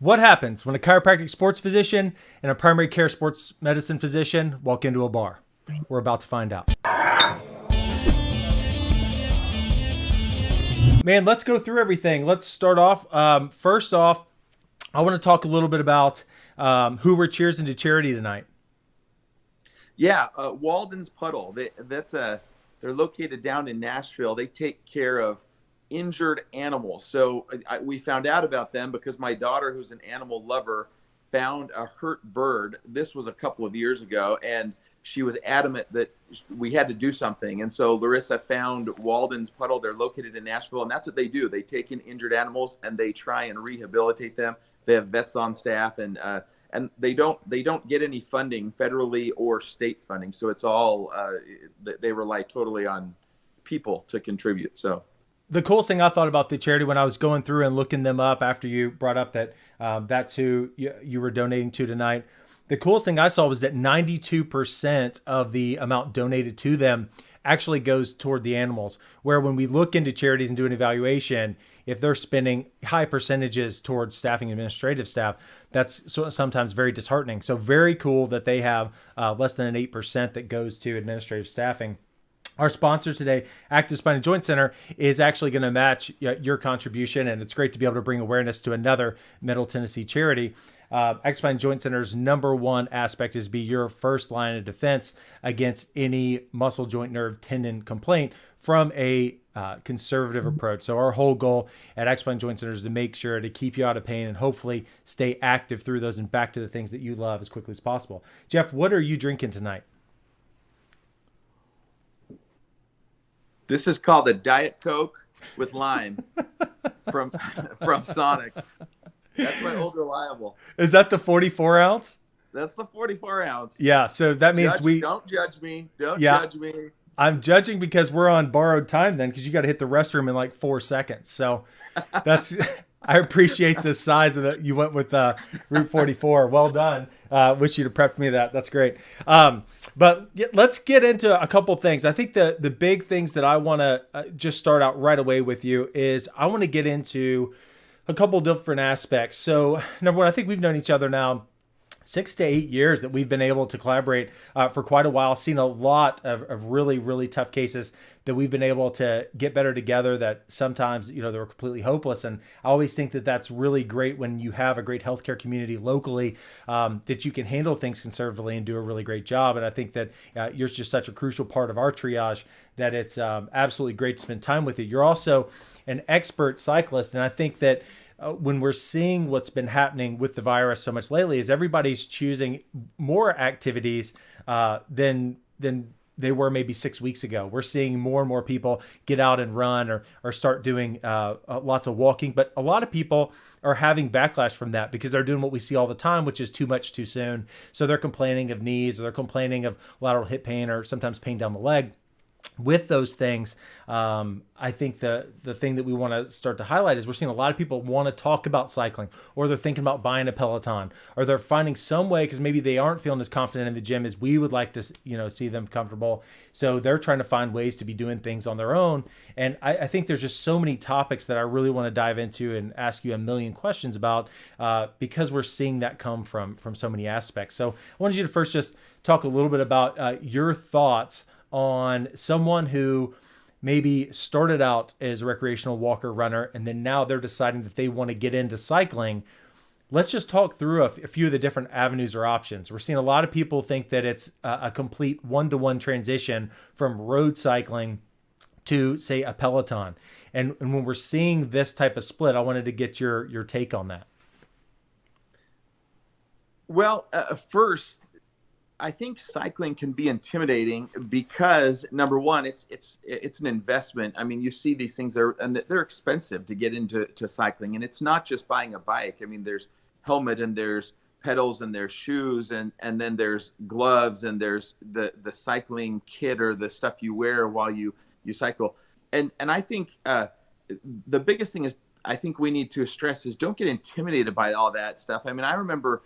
What happens when a chiropractic sports physician and a primary care sports medicine physician walk into a bar? We're about to find out. Man, let's go through everything. Let's start off. First off, I want to talk a little bit about who we're cheersing to charity tonight. Yeah, Walden's Puddle. They're located down in Nashville. They take care of injured animals. So we found out about them because my daughter, who's an animal lover, found a hurt bird. This was a couple of years ago, and she was adamant that we had to do something. And so Larissa found Walden's Puddle. They're located in Nashville, and that's what they do. They take in injured animals and they try and rehabilitate them. They have vets on staff, and they don't get any funding, federally or state funding. So it's all they rely totally on people to contribute. So The coolest thing I thought about the charity when I was going through and looking them up after you brought up that that's who you were donating to tonight. The coolest thing I saw was that 92% of the amount donated to them actually goes toward the animals. Where when we look into charities and do an evaluation, if they're spending high percentages towards staffing administrative staff, that's sometimes very disheartening. So very cool that they have less than an 8% that goes to administrative staffing. Our sponsor today, Active Spine and Joint Center, is actually going to match your contribution, and it's great to be able to bring awareness to another Middle Tennessee charity. Active Spine and Joint Center's number one aspect is be your first line of defense against any muscle, joint, nerve, tendon complaint from a conservative approach. So our whole goal at Active Spine and Joint Center is to make sure to keep you out of pain and hopefully stay active through those and back to the things that you love as quickly as possible. Jeff, what are you drinking tonight? this is called a Diet Coke with lime from Sonic. That's my old reliable. Is that the 44 ounce? That's the 44 ounce. Yeah. So that means don't judge me. Don't judge me. I'm judging because we're on borrowed time then, because you got to hit the restroom in like 4 seconds. So that's, I appreciate the size of that. You went with Route 44. Well done. Wish you'd have prepped me that. That's great. But let's get into a couple things. I think the big things that I want to just start out right away with you is I want to get into a couple different aspects. So number one, I think we've known each other now 6 to 8 years that we've been able to collaborate for quite a while. Seen a lot of really, really tough cases that we've been able to get better together that sometimes, they were completely hopeless. And I always think that that's really great when you have a great healthcare community locally, that you can handle things conservatively and do a really great job. And I think that you're just such a crucial part of our triage that it's absolutely great to spend time with you. You're also an expert cyclist. And I think that when we're seeing what's been happening with the virus so much lately is everybody's choosing more activities than they were maybe 6 weeks ago. We're seeing more and more people get out and run or start doing lots of walking. But a lot of people are having backlash from that because they're doing what we see all the time, which is too much too soon. So they're complaining of knees, or they're complaining of lateral hip pain, or sometimes pain down the leg. With those things, I think the thing that we want to start to highlight is we're seeing a lot of people want to talk about cycling, or they're thinking about buying a Peloton, or they're finding some way because maybe they aren't feeling as confident in the gym as we would like to, see them comfortable. So they're trying to find ways to be doing things on their own. And I think there's just so many topics that I really want to dive into and ask you a million questions about because we're seeing that come from so many aspects. So I wanted you to first just talk a little bit about your thoughts on someone who maybe started out as a recreational walker runner, and then now they're deciding that they want to get into cycling. Let's just talk through a few of the different avenues or options. We're seeing a lot of people think that it's a complete one-to-one transition from road cycling to, say, a Peloton. And when we're seeing this type of split, I wanted to get your take on that. Well, first, I think cycling can be intimidating because, number one, it's an investment. I mean, you see these things and they're expensive to get into cycling, and it's not just buying a bike. I mean, there's helmet and there's pedals and there's shoes and then there's gloves and there's the cycling kit or the stuff you wear while you cycle. And I think the biggest thing is I think we need to stress is don't get intimidated by all that stuff. I mean, I remember.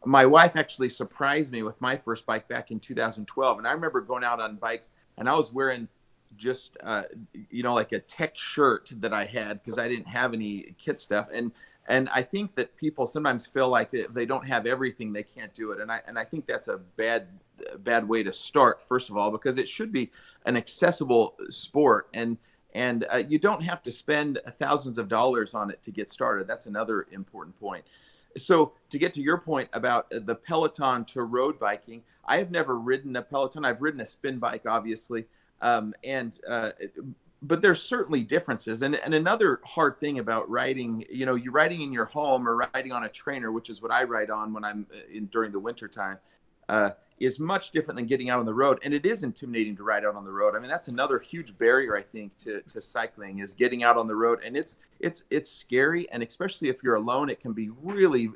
My wife actually surprised me with my first bike back in 2012. And I remember going out on bikes and I was wearing just, like a tech shirt that I had because I didn't have any kit stuff. And And I think that people sometimes feel like if they don't have everything, they can't do it. And I think that's a bad way to start, first of all, because it should be an accessible sport. And you don't have to spend thousands of dollars on it to get started. That's another important point. So to get to your point about the Peloton to road biking, I have never ridden a Peloton. I've ridden a spin bike, obviously. But there's certainly differences. And another hard thing about riding, you're riding in your home or riding on a trainer, which is what I ride on when I'm during the winter time, is much different than getting out on the road. And it is intimidating to ride out on the road. I mean, that's another huge barrier, I think, to cycling, is getting out on the road. And it's scary. And especially if you're alone, it can be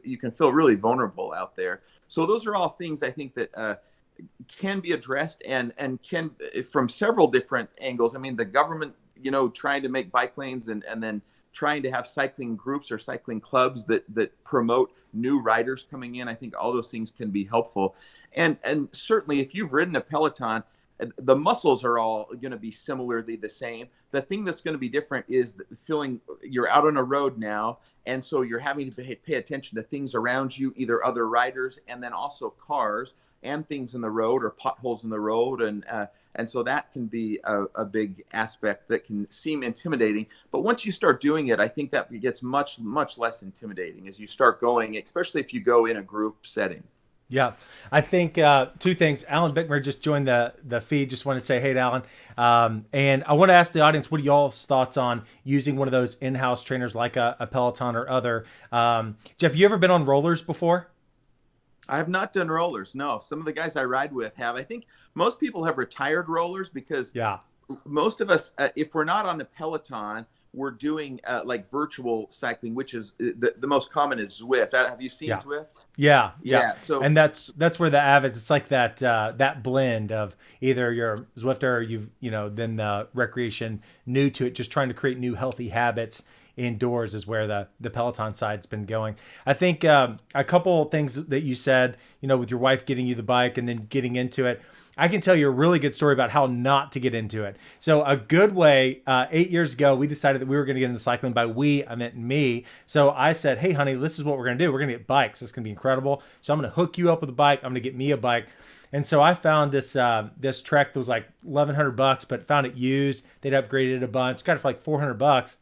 you can feel really vulnerable out there. So those are all things I think that can be addressed and can from several different angles. I mean, the government, trying to make bike lanes and then trying to have cycling groups or cycling clubs that promote new riders coming in. I think all those things can be helpful. And certainly if you've ridden a Peloton, the muscles are all going to be similarly the same. The thing that's going to be different is feeling you're out on a road now. And so you're having to pay attention to things around you, either other riders and then also cars and things in the road or potholes in the road. And so that can be a big aspect that can seem intimidating. But once you start doing it, I think that gets much, much less intimidating as you start going, especially if you go in a group setting. Yeah, I think two things. Alan Bickmer just joined the feed. Just want to say hey to Alan. And I want to ask the audience, what are y'all's thoughts on using one of those in-house trainers like a Peloton or other? Jeff, you ever been on rollers before? I have not done rollers. No, some of the guys I ride with have. I think most people have retired rollers because most of us, if we're not on a Peloton, we're doing like virtual cycling, which is the most common is Zwift. Have you seen Zwift? Yeah. So, and that's where the Avids, it's like that blend of either you're Zwifter or you've, then the recreation new to it, just trying to create new healthy habits indoors is where the Peloton side's been going. I think a couple of things that you said, with your wife getting you the bike and then getting into it, I can tell you a really good story about how not to get into it. So a good way, 8 years ago, we decided that we were going to get into cycling. By we, I meant me. So I said, hey, honey, this is what we're going to do. We're going to get bikes. It's going to be incredible. So I'm going to hook you up with a bike. I'm going to get me a bike. And so I found this Trek that was like $1,100, but found it used. They'd upgraded it a bunch. Got it for like $400.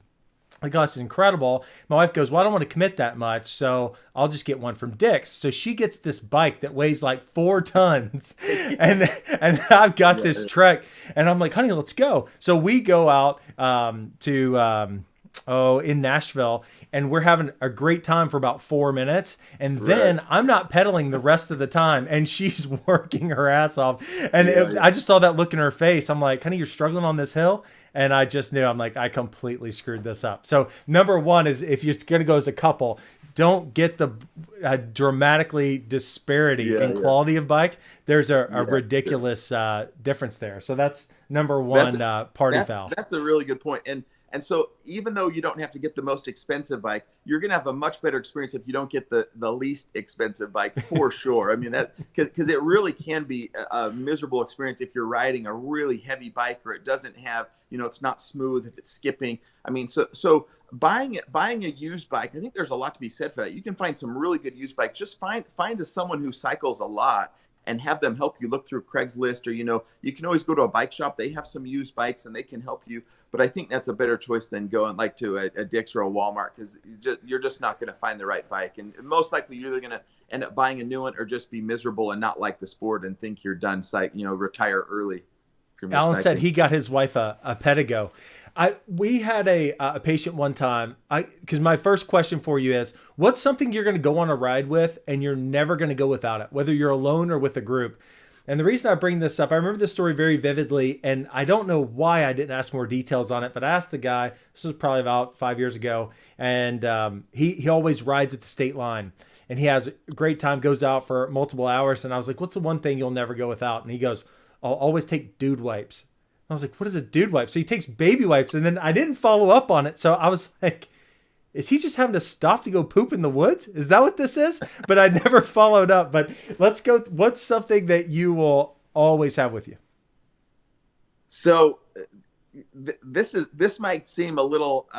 Like, oh, this is incredible. My wife goes, well, I don't want to commit that much, so I'll just get one from Dick's. So she gets this bike that weighs like 4 tons, and I've got this Trek, and I'm like, honey, let's go. So we go out in Nashville, and we're having a great time for about 4 minutes, and then I'm not pedaling the rest of the time, and she's working her ass off. And I just saw that look in her face. I'm like, honey, you're struggling on this hill? And I just knew, I'm like, I completely screwed this up. So number one is, if you're going to go as a couple, don't get the dramatically disparity in quality of bike. There's a ridiculous difference there. So that's number one, party foul. That's a really good point. And so even though you don't have to get the most expensive bike, you're going to have a much better experience if you don't get the least expensive bike, for sure. I mean, because it really can be a miserable experience if you're riding a really heavy bike, or it doesn't have, it's not smooth, if it's skipping. I mean, so buying a used bike, I think there's a lot to be said for that. You can find some really good used bikes. Just find someone who cycles a lot and have them help you look through Craigslist, or, you can always go to a bike shop. They have some used bikes and they can help you. But I think that's a better choice than going like to a Dick's or a Walmart, because you're just not going to find the right bike. And most likely you're either going to end up buying a new one or just be miserable and not like the sport and think you're done, retire early. Alan said he got his wife a Pedigo. We had a patient one time, because my first question for you is, what's something you're going to go on a ride with and you're never going to go without it, whether you're alone or with a group? And the reason I bring this up, I remember this story very vividly, and I don't know why I didn't ask more details on it, but I asked the guy, this was probably about 5 years ago, and he always rides at the state line, and he has a great time, goes out for multiple hours, and I was like, what's the one thing you'll never go without? And he goes, I'll always take dude wipes. I was like, what is a dude wipe? So he takes baby wipes, and then I didn't follow up on it, so I was like, is he just having to stop to go poop in the woods? Is that what this is? But I never followed up. But let's go. What's something that you will always have with you? So this might seem a little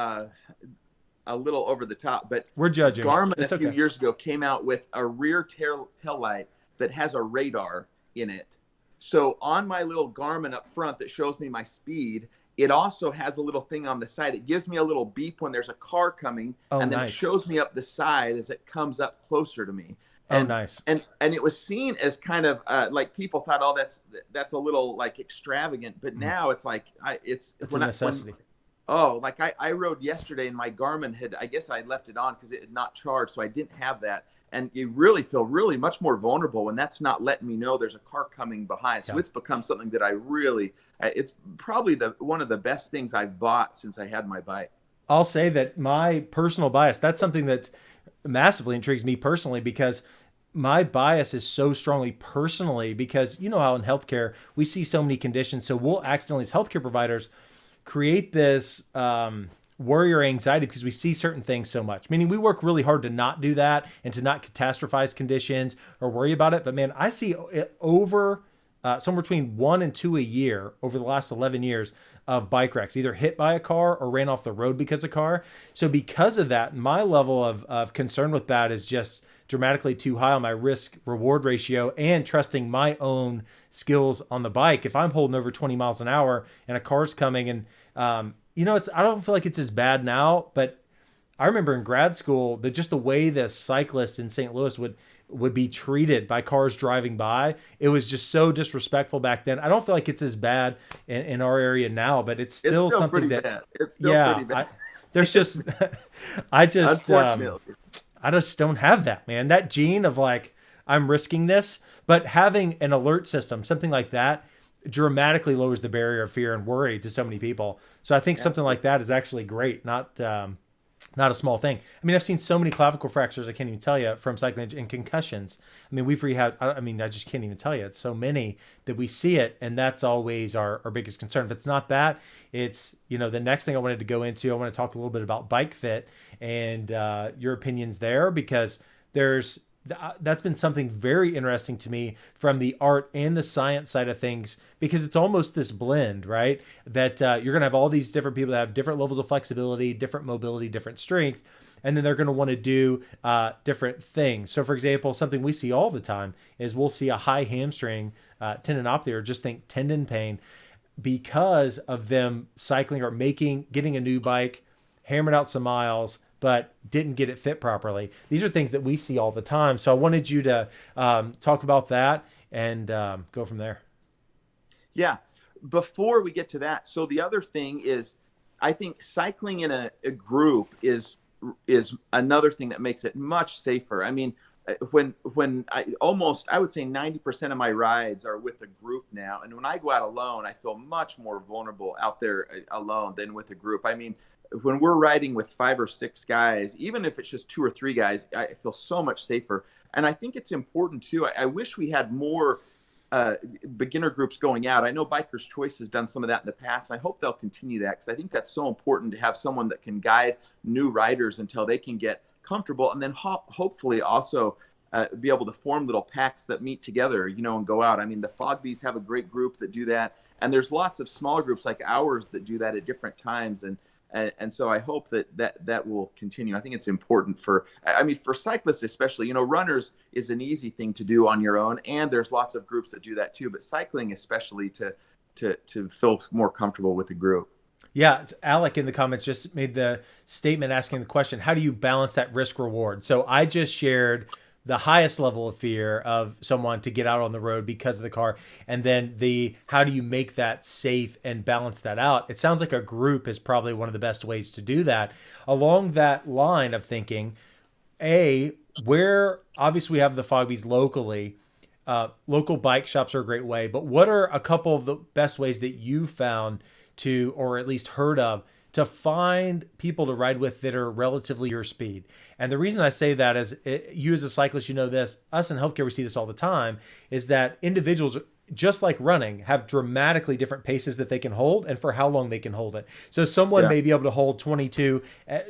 a little over the top, but we're judging. Garmin It's a few okay. years ago came out with a rear tail light that has a radar in it. So on my little Garmin up front that shows me my speed, it also has a little thing on the side. It gives me a little beep when there's a car coming, Oh, and then nice. it shows me up the side as it comes up closer to me. Oh, And nice. and it was seen as kind of like people thought, oh, that's a little like extravagant, but now it's like it's a necessity. Like I rode yesterday and my Garmin I guess I left it on because it had not charged, so I didn't have that. And you really feel really much more vulnerable when that's not letting me know there's a car coming behind. So it's become something that it's probably one of the best things I've bought since I had my bike. I'll say that my personal bias, that's something that massively intrigues me personally, because my bias is so strongly personally, because you know how in healthcare we see so many conditions. So we'll accidentally, as healthcare providers, create this worry or anxiety because we see certain things so much. Meaning we work really hard to not do that and to not catastrophize conditions or worry about it. But man, I see it over somewhere between 1 and 2 a year over the last 11 years of bike wrecks, either hit by a car or ran off the road because of a car. So because of that, my level of concern with that is just dramatically too high on my risk reward ratio, and trusting my own skills on the bike. If I'm holding over 20 miles an hour and a car's coming and, I don't feel like it's as bad now, but I remember in grad school that just the way the cyclists in St. Louis would be treated by cars driving by. It was just so disrespectful back then. I don't feel like it's as bad in our area now, but it's still something that, bad. It's still pretty bad. There's just, Unfortunately. I just don't have that, man. That gene of like, I'm risking this, but having an alert system, something like that, dramatically lowers the barrier of fear and worry to so many people. So I think something like that is actually great, not a small thing. I mean, I've seen so many clavicle fractures, I can't even tell you, from cycling, and concussions. I mean, we've rehabbed, I just can't even tell you. It's so many that we see it, and that's always our biggest concern. If it's not that, it's, the next thing I wanted to go into, I want to talk a little bit about bike fit and your opinions there, because that's been something very interesting to me from the art and the science side of things, because it's almost this blend, right? That you're going to have all these different people that have different levels of flexibility, different mobility, different strength, and then they're going to want to do different things. So for example, something we see all the time is we'll see a high hamstring tendinopathy, or just think tendon pain, because of them cycling or getting a new bike, hammered out some miles, but didn't get it fit properly. These are things that we see all the time. So I wanted you to talk about that and go from there. Yeah. Before we get to that, so the other thing is, I think cycling in a group is another thing that makes it much safer. I mean, when I would say 90% of my rides are with a group now. And when I go out alone, I feel much more vulnerable out there alone than with a group. I mean, when we're riding with 5 or 6 guys, even if it's just 2 or 3 guys, I feel so much safer. And I think it's important too. I wish we had more beginner groups going out. I know Bikers Choice has done some of that in the past. I hope they'll continue that, because I think that's so important to have someone that can guide new riders until they can get comfortable, and then hopefully also be able to form little packs that meet together, and go out. I mean, the Fogbees have a great group that do that, and there's lots of smaller groups like ours that do that at different times. And so I hope that will continue. I think it's important for cyclists especially. Runners is an easy thing to do on your own, and there's lots of groups that do that too. But cycling especially to feel more comfortable with the group. Yeah, Alec in the comments just made the statement asking the question, how do you balance that risk reward? So I just shared the highest level of fear of someone to get out on the road because of the car, and then how do you make that safe and balance that out? It sounds like a group is probably one of the best ways to do that. Along that line of thinking, where obviously we have the Fogbees locally, local bike shops are a great way, but what are a couple of the best ways that you found to, or at least heard of, to find people to ride with that are relatively your speed? And the reason I say that is, you as a cyclist, this, us in healthcare, we see this all the time, is that individuals, just like running, have dramatically different paces that they can hold and for how long they can hold it. So someone may be able to hold 22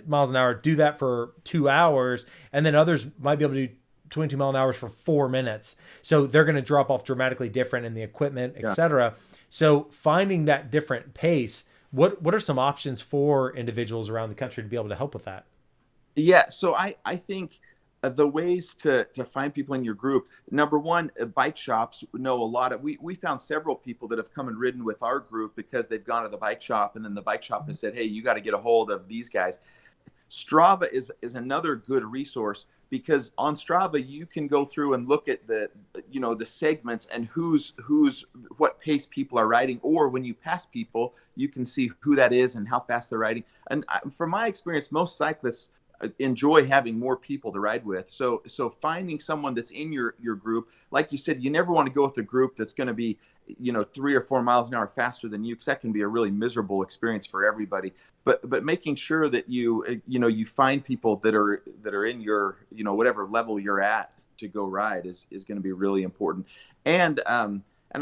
miles an hour, do that for 2 hours, and then others might be able to do 22 mile an hour for 4 minutes. So they're going to drop off dramatically different in the equipment, etc. So finding that different pace, what are some options for individuals around the country to be able to help with that? Yeah, so I think the ways to find people in your group. Number one, bike shops know a lot of. We found several people that have come and ridden with our group because they've gone to the bike shop, and then the bike shop has said, "Hey, you got to get a hold of these guys." Strava is another good resource because on Strava you can go through and look at the segments and who's what pace people are riding, or when you pass people you can see who that is and how fast they're riding. And from my experience, most cyclists enjoy having more people to ride with. So finding someone that's in your group, like you said, you never want to go with a group that's going to be 3 or 4 miles an hour faster than you, because that can be a really miserable experience for everybody. But making sure that you find people that are in your whatever level you're at to go ride is going to be really important. And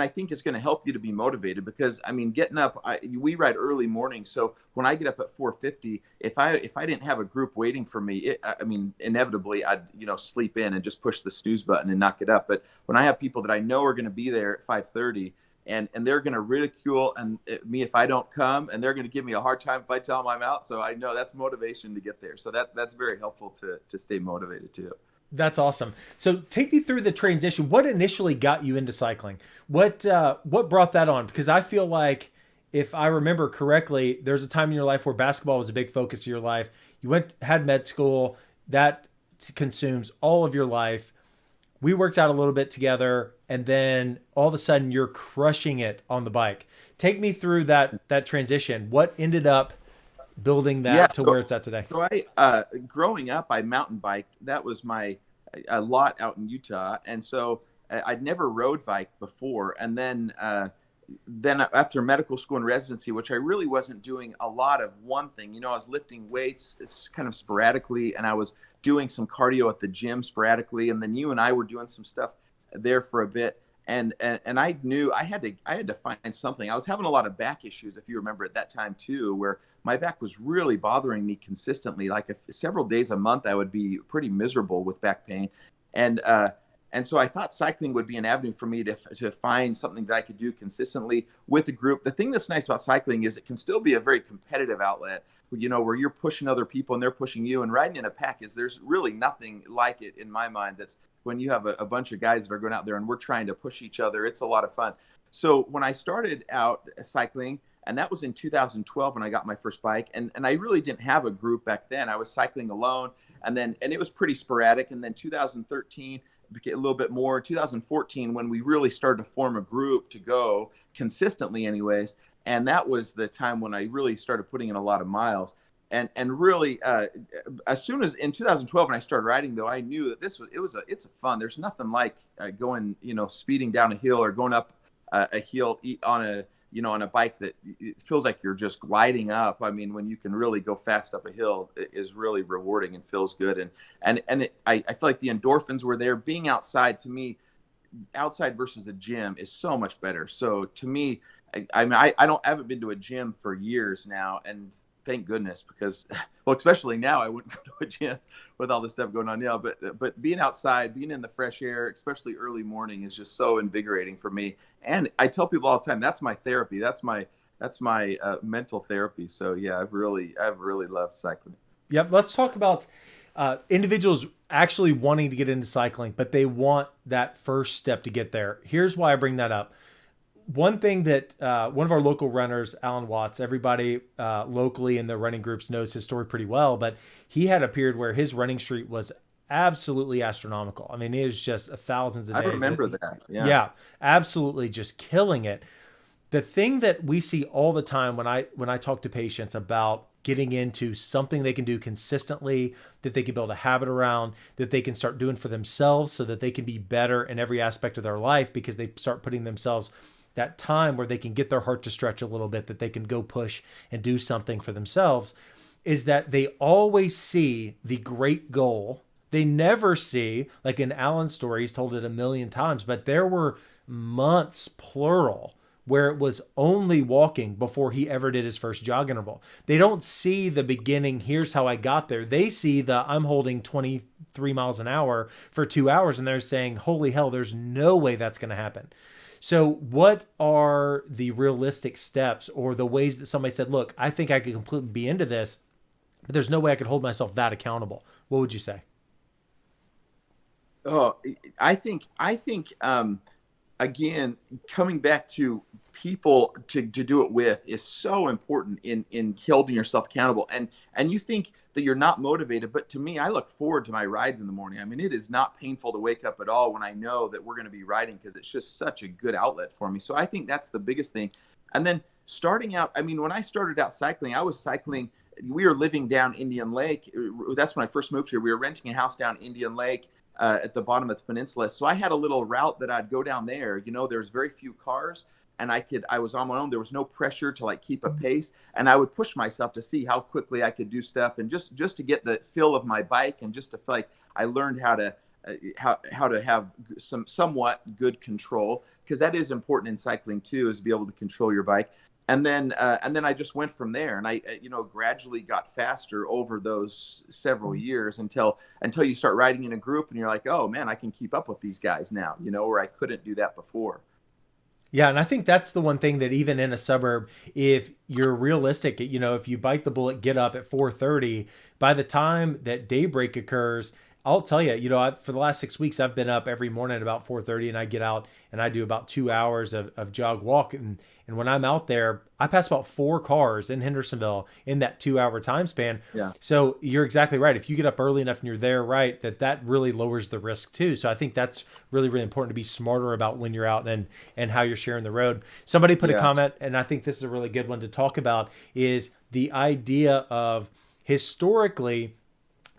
I think it's going to help you to be motivated, because I mean, getting up, we ride early morning. So when I get up at 4:50, if I didn't have a group waiting for me, I mean, inevitably I'd sleep in and just push the snooze button and not get up. But when I have people that I know are going to be there at 5:30, and they're going to ridicule me if I don't come, and they're going to give me a hard time if I tell them I'm out. So I know that's motivation to get there. So that's very helpful to stay motivated too. That's awesome. So take me through the transition. What initially got you into cycling? What brought that on? Because I feel like, if I remember correctly, there's a time in your life where basketball was a big focus of your life. You had med school that consumes all of your life. We worked out a little bit together, and then all of a sudden you're crushing it on the bike. Take me through that transition. What ended up building that Yeah. to where it's at today? So growing up, I mountain biked. That was my a lot out in Utah, and so I'd never rode bike before. And then after medical school and residency, which I really wasn't doing a lot of one thing. I was lifting weights kind of sporadically, and I was doing some cardio at the gym sporadically. And then you and I were doing some stuff there for a bit. And I knew I had to find something. I was having a lot of back issues, if you remember, at that time too, where my back was really bothering me consistently. Like several days a month, I would be pretty miserable with back pain, and so I thought cycling would be an avenue for me to find something that I could do consistently with a group. The thing that's nice about cycling is it can still be a very competitive outlet, where you're pushing other people and they're pushing you. And riding in a pack there's really nothing like it in my mind. That's when you have a bunch of guys that are going out there and we're trying to push each other. It's a lot of fun. So when I started out cycling, and that was in 2012 when I got my first bike, and I really didn't have a group back then. I was cycling alone, and it was pretty sporadic. And then 2013 a little bit more. 2014, when we really started to form a group to go consistently anyways, and that was the time when I really started putting in a lot of miles. And really, as soon as in 2012 when I started riding, though, I knew that it's fun. There's nothing like going speeding down a hill or going up a hill on a bike that it feels like you're just gliding up. I mean, when you can really go fast up a hill, it is really rewarding and feels good. I feel like the endorphins were there. Being outside, to me, outside versus a gym is so much better. So to me, I haven't been to a gym for years now, and thank goodness, because, well, especially now, I wouldn't go to a gym with all this stuff going on now. But being outside, being in the fresh air, especially early morning, is just so invigorating for me. And I tell people all the time, that's my therapy. That's my mental therapy. So yeah, I've really loved cycling. Yep. Let's talk about individuals actually wanting to get into cycling, but they want that first step to get there. Here's why I bring that up. One thing that one of our local runners, Alan Watts, everybody locally in the running groups knows his story pretty well, but he had a period where his running streak was absolutely astronomical. I mean, it was just thousands of days. I remember that. Yeah, absolutely just killing it. The thing that we see all the time when I talk to patients about getting into something they can do consistently, that they can build a habit around, that they can start doing for themselves so that they can be better in every aspect of their life, because they start putting themselves that time where they can get their heart to stretch a little bit, that they can go push and do something for themselves, is that they always see the great goal. They never see, like in Alan's story, he's told it a million times, but there were months, plural, where it was only walking before he ever did his first jog interval. They don't see the beginning, here's how I got there. They see the I'm holding 23 miles an hour for 2 hours, and they're saying, holy hell, there's no way that's going to happen. So what are the realistic steps, or the ways that somebody said, look, I think I could completely be into this, but there's no way I could hold myself that accountable. What would you say? Oh, I think again, coming back to people to do it with is so important in holding yourself accountable. And you think that you're not motivated, but to me, I look forward to my rides in the morning. I mean, it is not painful to wake up at all when I know that we're going to be riding, because it's just such a good outlet for me. So I think that's the biggest thing. And then starting out, I mean, when I started out cycling, I was cycling. We were living down Indian Lake. That's when I first moved here. We were renting a house down Indian Lake at the bottom of the peninsula. So I had a little route that I'd go down there. You know, there was very few cars, and I was on my own. There was no pressure to like keep a pace, and I would push myself to see how quickly I could do stuff, and just to get the feel of my bike, and just to feel like I learned how to have some somewhat good control, because that is important in cycling too, is to be able to control your bike. And then I just went from there, and I gradually got faster over those several years until you start riding in a group, and you're like, oh man, I can keep up with these guys now, where I couldn't do that before. Yeah, and I think that's the one thing that even in a suburb, if you're realistic, if you bite the bullet, get up at 4:30, by the time that daybreak occurs, I'll tell you, for the last 6 weeks, I've been up every morning at about 4:30, and I get out and I do about 2 hours of jog walk. And when I'm out there, I pass about 4 cars in Hendersonville in that 2 hour time span. Yeah. So you're exactly right. If you get up early enough and you're there, right, that really lowers the risk too. So I think that's really, really important to be smarter about when you're out and how you're sharing the road. Somebody put a comment, and I think this is a really good one to talk about, is the idea of historically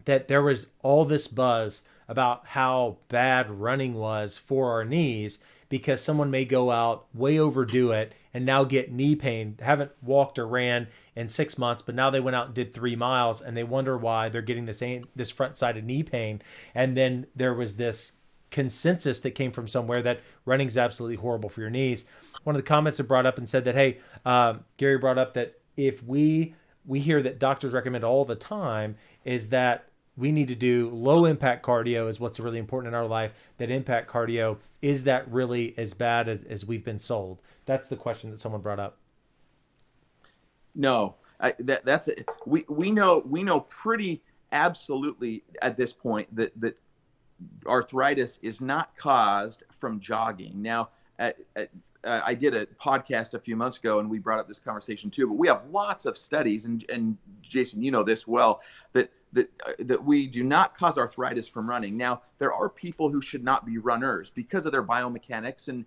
that there was all this buzz about how bad running was for our knees, because someone may go out, way overdo it, and now get knee pain, haven't walked or ran in 6 months, but now they went out and did 3 miles, and they wonder why they're getting this front-sided knee pain. And then there was this consensus that came from somewhere that running is absolutely horrible for your knees. One of the comments that brought up and said that, hey, Gary brought up that if we hear that doctors recommend all the time is that we need to do low impact cardio is what's really important in our life. That impact cardio, is that really as bad as we've been sold? That's the question that someone brought up. No, that's it. We know pretty absolutely at this point that arthritis is not caused from jogging. Now, I did a podcast a few months ago, and we brought up this conversation too. But we have lots of studies, and Jason, you know this well, that we do not cause arthritis from running. Now, there are people who should not be runners because of their biomechanics, and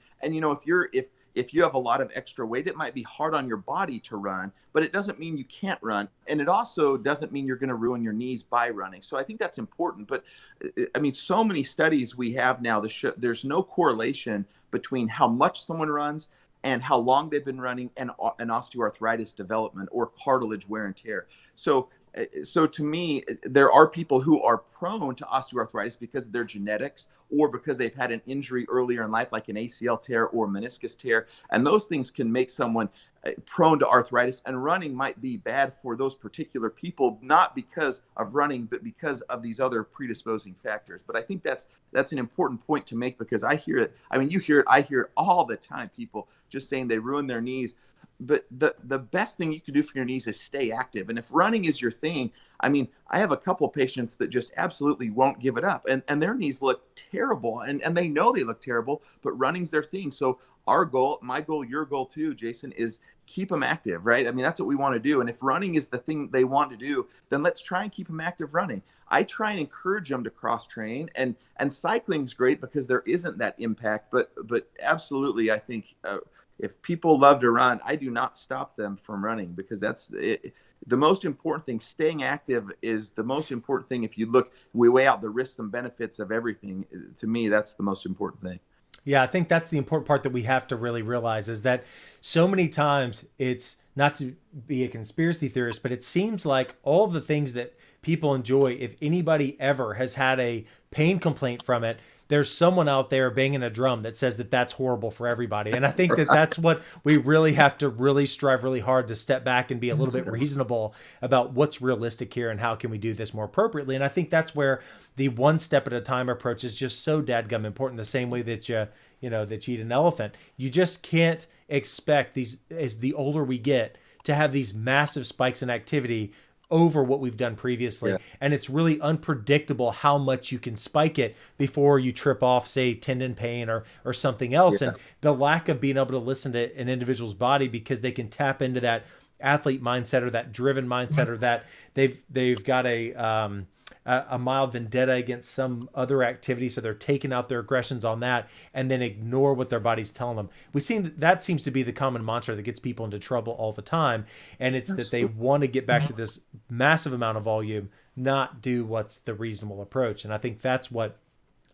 if you have a lot of extra weight, it might be hard on your body to run, but it doesn't mean you can't run, and it also doesn't mean you're going to ruin your knees by running. So I think that's important. But I mean, so many studies we have now, there's no correlation between how much someone runs and how long they've been running and osteoarthritis development or cartilage wear and tear. So to me, there are people who are prone to osteoarthritis because of their genetics or because they've had an injury earlier in life, like an ACL tear or meniscus tear. And those things can make someone prone to arthritis, and running might be bad for those particular people, not because of running, but because of these other predisposing factors. But I think that's an important point to make, because I hear it. I mean, you hear it. I hear it all the time. People just saying they ruin their knees. But the best thing you can do for your knees is stay active. And if running is your thing, I mean, I have a couple patients that just absolutely won't give it up, and their knees look terrible, and they know they look terrible, but running's their thing. So our goal, my goal, your goal too, Jason, is keep them active, right? I mean, that's what we want to do. And if running is the thing they want to do, then let's try and keep them active running. I try and encourage them to cross train, and cycling's great because there isn't that impact, but absolutely, I think if people love to run, I do not stop them from running, because that's it. The most important thing. Staying active is the most important thing. If we weigh out the risks and benefits of everything. To me, that's the most important thing. Yeah, I think that's the important part that we have to really realize, is that so many times, it's not to be a conspiracy theorist, but it seems like all the things that people enjoy, if anybody ever has had a pain complaint from it, there's someone out there banging a drum that says that that's horrible for everybody. And I think that that's what we really have to really strive really hard to step back and be a little bit reasonable about what's realistic here and how can we do this more appropriately. And I think that's where the one step at a time approach is just so dadgum important. The same way that that you eat an elephant. You just can't expect these, as the older we get, to have these massive spikes in activity over what we've done previously. Yeah. And it's really unpredictable how much you can spike it before you trip off, say, tendon pain or something else. Yeah. And the lack of being able to listen to an individual's body, because they can tap into that athlete mindset or that driven mindset, or that they've got a mild vendetta against some other activity, so they're taking out their aggressions on that and then ignore what their body's telling them. We've seen that seems to be the common mantra that gets people into trouble all the time, and it's that they want to get back to this massive amount of volume, not do what's the reasonable approach. And I think that's what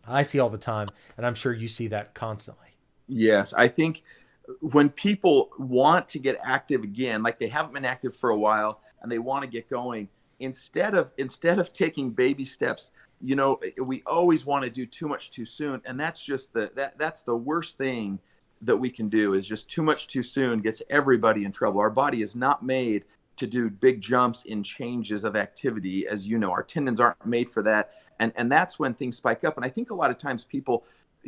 I see all the time, and I'm sure you see that constantly. Yes, I think when people want to get active again, like they haven't been active for a while and they want to get going, instead of taking baby steps, we always want to do too much too soon. And that's just that's the worst thing that we can do, is just too much too soon gets everybody in trouble. Our body is not made to do big jumps in changes of activity. As you know, our tendons aren't made for that. And that's when things spike up. And I think a lot of times people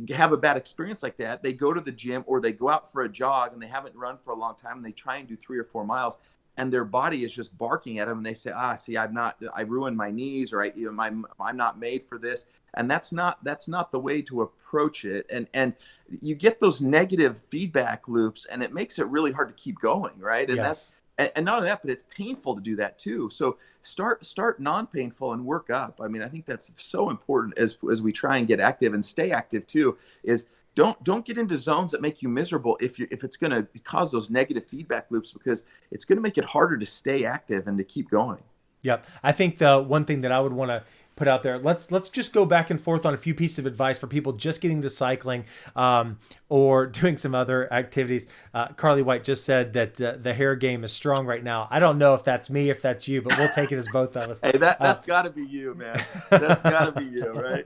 have a bad experience like that. They go to the gym or they go out for a jog and they haven't run for a long time and they try and do 3 or 4 miles, and their body is just barking at them, and they say, I ruined my knees, or I'm not made for this. And that's not the way to approach it. And you get those negative feedback loops, and it makes it really hard to keep going. Right. And Yes. and not only that, but it's painful to do that too. So start non-painful and work up. I mean, I think that's so important as we try and get active and stay active too, is don't get into zones that make you miserable if it's going to cause those negative feedback loops, because it's going to make it harder to stay active and to keep going. Yep. I think the one thing that I would want to put out there, let's just go back and forth on a few pieces of advice for people just getting to cycling, or doing some other activities. Carly White just said that the hair game is strong right now. I don't know if that's me, if that's you, but we'll take it as both of us. Hey, that's got to be you, man. That's got to be you, right?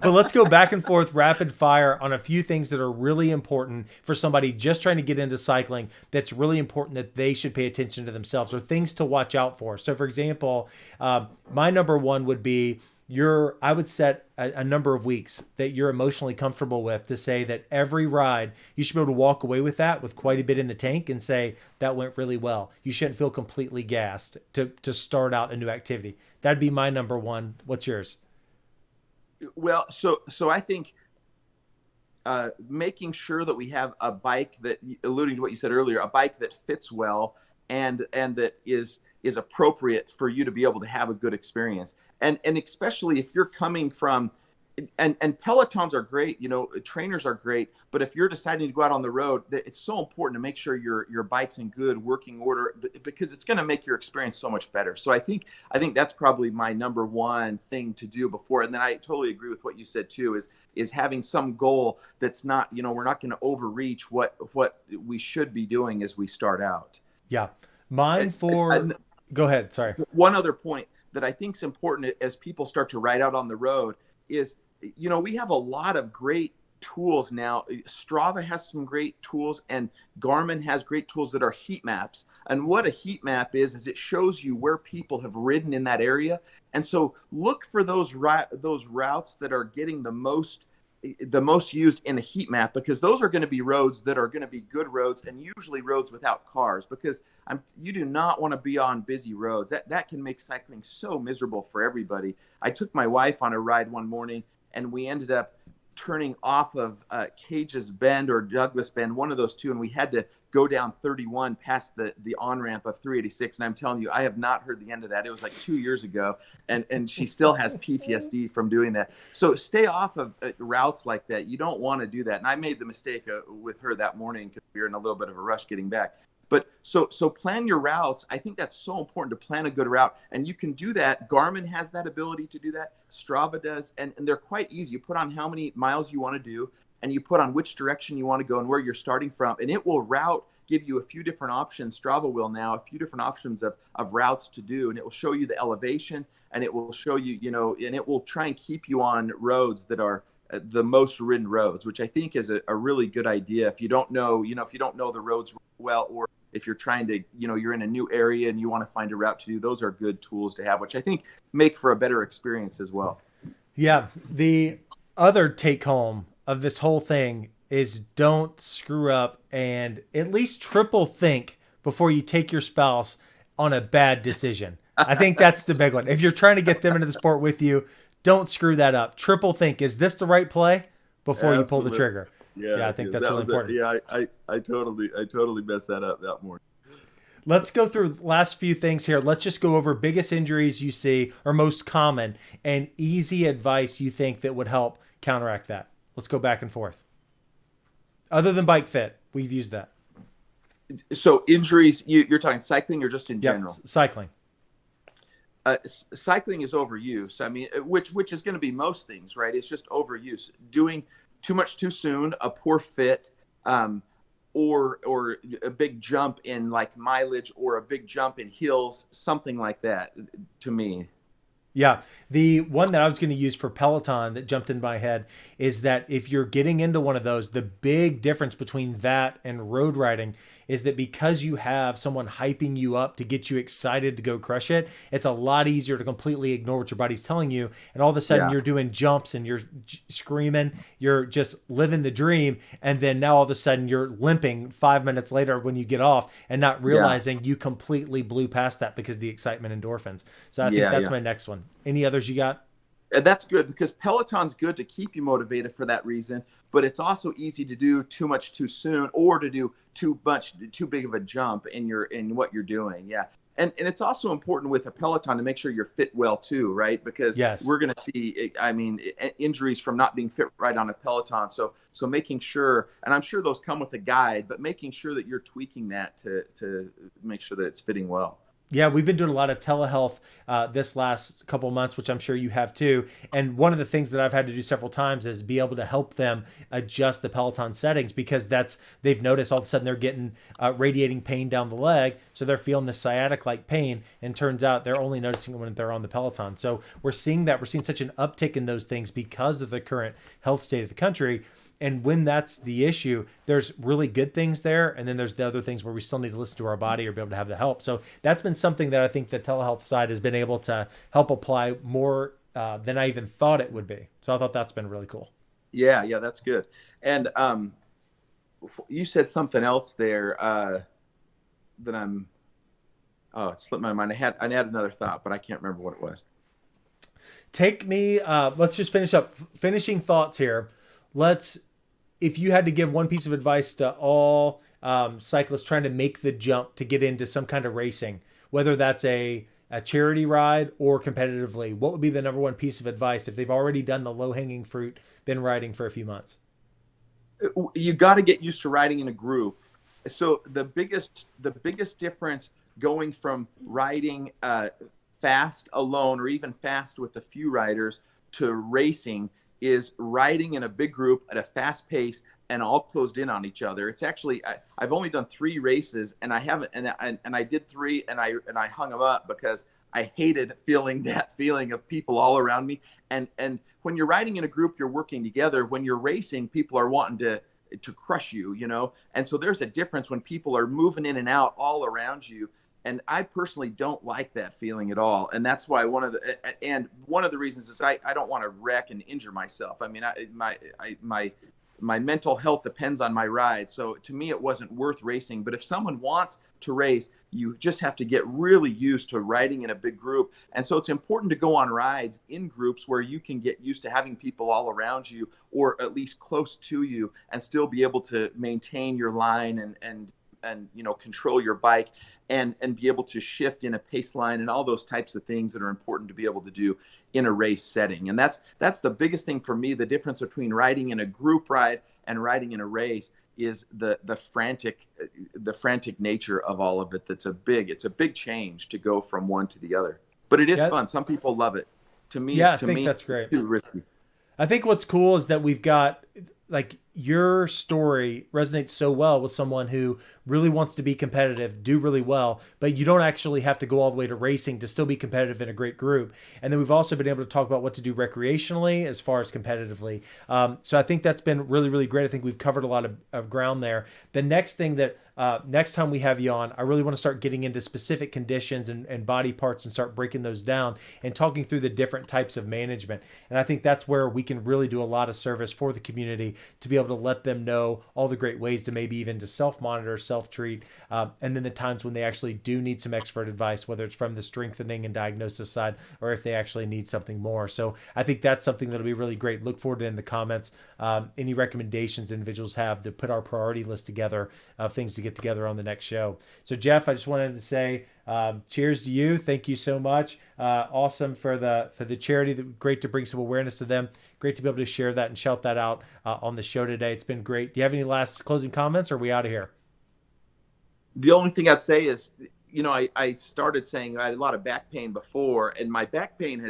But let's go back and forth rapid fire on a few things that are really important for somebody just trying to get into cycling, that's really important that they should pay attention to themselves, or things to watch out for. So for example, my number one would be, I would set a number of weeks that you're emotionally comfortable with, to say that every ride you should be able to walk away with that with quite a bit in the tank and say that went really well. You shouldn't feel completely gassed to start out a new activity. That'd be my number one. What's yours? Well, so I think making sure that we have a bike that, alluding to what you said earlier, a bike that fits well and that is appropriate for you to be able to have a good experience. And especially if you're coming from, and Pelotons are great, trainers are great, but if you're deciding to go out on the road, it's so important to make sure your bike's in good working order, because it's going to make your experience so much better. So I think that's probably my number one thing to do before. And then I totally agree with what you said too, is having some goal that's not, we're not going to overreach what we should be doing as we start out. Yeah. Go ahead. Sorry. One other point that I think is important as people start to ride out on the road is, we have a lot of great tools now. Strava has some great tools, and Garmin has great tools that are heat maps. And what a heat map is it shows you where people have ridden in that area. And so look for those routes that are getting the most used in a heat map, because those are going to be roads that are going to be good roads, and usually roads without cars, because you do not want to be on busy roads. That can make cycling so miserable for everybody. I took my wife on a ride one morning, and we ended up turning off of Cage's Bend or Douglas Bend, one of those two, and we had to go down 31 past the on-ramp of 386. And I'm telling you, I have not heard the end of that. It was like 2 years ago, and she still has PTSD from doing that. So stay off of routes like that. You don't want to do that. And I made the mistake with her that morning because we were in a little bit of a rush getting back. But so plan your routes. I think that's so important, to plan a good route. And you can do that. Garmin has that ability to do that. Strava does. And they're quite easy. You put on how many miles you want to do, and you put on which direction you want to go and where you're starting from. And it will give you a few different options. Strava will now, a few different options of routes to do. And it will show you the elevation, and it will show you, and it will try and keep you on roads that are the most ridden roads, which I think is a really good idea. If you don't know, if you don't know the roads well, or if you're trying to, you're in a new area and you want to find a route to do, those are good tools to have, which I think make for a better experience as well. Yeah. The other take home of this whole thing is, don't screw up, and at least triple think before you take your spouse on a bad decision, I think that's the big one. If you're trying to get them into the sport with you, don't screw that up. Triple think, is this the right play before you pull the Absolutely. trigger? Yeah, Yeah, I think that's that really was a important. yeah. I totally messed that up that morning. Let's go through last few things here. Let's just go over biggest injuries you see or most common and easy advice you think that would help counteract that. Let's go back and forth. Other than bike fit, we've used that. So injuries, you're talking cycling or just in Yep, general? cycling. Cycling is overuse. I mean, which is going to be most things, right? It's just overuse. Doing too much too soon, a poor fit, or a big jump in like mileage, or a big jump in hills, something like that. To me, Yeah. The one that I was going to use for Peloton that jumped in my head is that if you're getting into one of those, the big difference between that and road riding is that because you have someone hyping you up to get you excited to go crush it, it's a lot easier to completely ignore what your body's telling you. And all of a sudden yeah, you're doing jumps and you're screaming, you're just living the dream. And then now all of a sudden you're limping 5 minutes later when you get off and not yeah, realizing you completely blew past that because of the excitement endorphins. So I think yeah, that's yeah. my next one. Any others you got? And that's good because Peloton's good to keep you motivated for that reason, but it's also easy to do too much too soon or to do too big of a jump in what you're doing. Yeah. And it's also important with a Peloton to make sure you're fit well too, right? Because Yes. we're going to see, I mean, injuries from not being fit right on a Peloton. So making sure, and I'm sure those come with a guide, but making sure that you're tweaking that to make sure that it's fitting well. Yeah, we've been doing a lot of telehealth this last couple months, which I'm sure you have too. And one of the things that I've had to do several times is be able to help them adjust the Peloton settings because they've noticed all of a sudden they're getting radiating pain down the leg, so they're feeling the sciatic like pain. And turns out they're only noticing it when they're on the Peloton. So we're seeing such an uptick in those things because of the current health state of the country. And when that's the issue, there's really good things there. And then there's the other things where we still need to listen to our body or be able to have the help. So that's been something that I think the telehealth side has been able to help apply more than I even thought it would be. So I thought that's been really cool. Yeah, yeah, that's good. And you said something else there that it slipped my mind. I had another thought, but I can't remember what it was. Take me, let's just finish up. Finishing thoughts here. If you had to give one piece of advice to all cyclists trying to make the jump to get into some kind of racing, whether that's a charity ride or competitively, what would be the number one piece of advice if they've already done the low hanging fruit, been riding for a few months? You got to get used to riding in a group. So the biggest difference going from riding fast alone or even fast with a few riders to racing is riding in a big group at a fast pace and all closed in on each other. It's actually I've only done 3 races and I haven't and I did 3 and I hung them up because I hated feeling that feeling of people all around me. And when you're riding in a group, you're working together. When you're racing, people are wanting to crush you, you know? And so there's a difference when people are moving in and out all around you. And I personally don't like that feeling at all. And that's why one of the reasons is I don't want to wreck and injure myself. I mean, my mental health depends on my ride. So to me, it wasn't worth racing. But if someone wants to race, you just have to get really used to riding in a big group. And so it's important to go on rides in groups where you can get used to having people all around you or at least close to you and still be able to maintain your line and control your bike and be able to shift in a pace line and all those types of things that are important to be able to do in a race setting. And that's the biggest thing for me. The difference between riding in a group ride and riding in a race is the frantic nature of all of it. It's a big change to go from one to the other, but it is Yeah, fun. Some people love it. To me, yeah, I think that's it's great. too risky. I think what's cool is that we've got like your story resonates so well with someone who really wants to be competitive, do really well, but you don't actually have to go all the way to racing to still be competitive in a great group. And then we've also been able to talk about what to do recreationally as far as competitively. So I think that's been really, really great. I think we've covered a lot of ground there. The next thing that next time we have you on, I really want to start getting into specific conditions and body parts and start breaking those down and talking through the different types of management. And I think that's where we can really do a lot of service for the community to be able able to let them know all the great ways to maybe even to self-monitor, self-treat, and then the times when they actually do need some expert advice, whether it's from the strengthening and diagnosis side or if they actually need something more. So I think that's something that'll be really great. Look forward to in the comments any recommendations individuals have to put our priority list together of things to get together on the next show. So Jeff, I just wanted to say cheers to you. Thank you so much. Awesome for the charity. Great to bring some awareness to them. Great to be able to share that and shout that out on the show today. It's been great. Do you have any last closing comments, or are we out of here? The only thing I'd say is, I started saying I had a lot of back pain before, and my back pain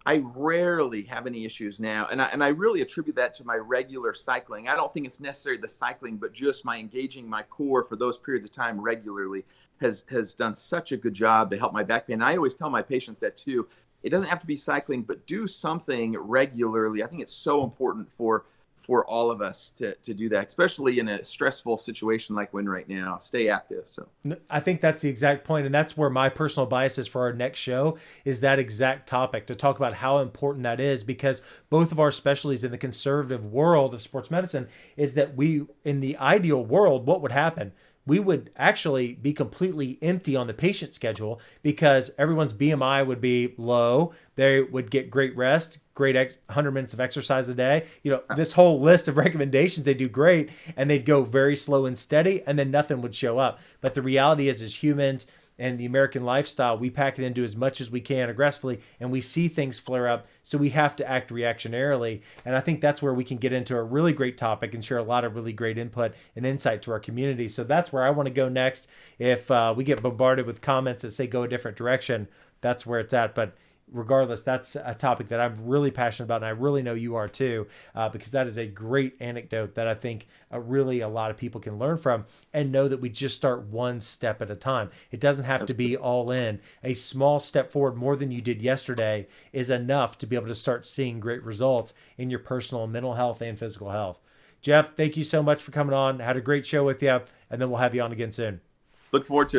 I rarely have any issues now. And I really attribute that to my regular cycling. I don't think it's necessarily the cycling, but just my engaging my core for those periods of time regularly has done such a good job to help my back pain. And I always tell my patients that too. It doesn't have to be cycling, but do something regularly. I think it's so important for all of us to do that, especially in a stressful situation like we're in right now. Stay active. So I think that's the exact point, and that's where my personal bias is for our next show, is that exact topic, to talk about how important that is, because both of our specialties in the conservative world of sports medicine is that we, in the ideal world, what would happen? We would actually be completely empty on the patient schedule because everyone's BMI would be low. They would get great rest, 100 minutes of exercise a day. This whole list of recommendations, they do great, and they'd go very slow and steady, and then nothing would show up. But the reality is, as humans and the American lifestyle, we pack it into as much as we can aggressively, and we see things flare up. So we have to act reactionarily. And I think that's where we can get into a really great topic and share a lot of really great input and insight to our community. So that's where I want to go next. If we get bombarded with comments that say go a different direction, that's where it's at. But regardless, that's a topic that I'm really passionate about, and I really know you are too, because that is a great anecdote that I think really a lot of people can learn from, and know that we just start one step at a time. It doesn't have to be all in. A small step forward, more than you did yesterday, is enough to be able to start seeing great results in your personal and mental health and physical health. Jeff, thank you so much for coming on. Had a great show with you, and then we'll have you on again soon. Look forward to it.